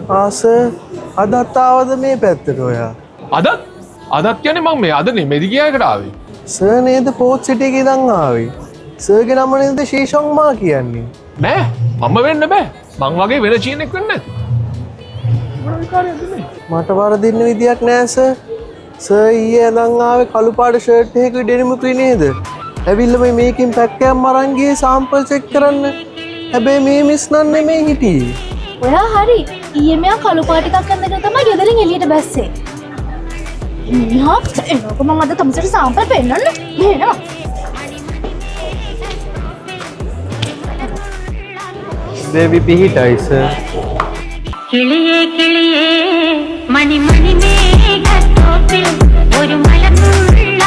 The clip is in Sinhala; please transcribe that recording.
ආස අදත් ආවද මේ පැත්තට ඔයා? අදත් කියන්නේ මම මේ අද නෙමෙයි ගියාකට ආවේ. සර් නේද පෝට් සිටි එකේ ඉඳන් ආවේ. සර්ගේ නම නේද ශීෂොන් මා කියන්නේ. නෑ මම වෙන්න බෑ. මං වගේ වෙන චීනෙක් වෙන්න නැති. මොන විකාරයක්ද මේ? මට වරදින්න විදියක් නෑ සර්. සර් ඊයේ ඉඳන් ආවේ කළු පාට ෂර්ට් එකක ඩෙනිම් එකේ නේද? ඇවිල්ලා මේකෙන් පැක් එකක් මරන් ගියේ සාම්පල් චෙක් කරන්න. හැබැයි මේ මිස් නන් නෙමෙයි හිටියේ. ඔයා හරි. ඊයේ මෙයා කළු පාට එකක් අඳගෙන තමයි ගෙදරින් එළියට බැස්සේ. මියා එනකො මම අද තමසට සාම්පල් පෙන්නන්න. නේනවා. දේවි පිහිටයි සර්. കിളിയേ കിളിയേ മണി മണി മേഘത്തോപ്പിൽ ഒരു മലമുള്ള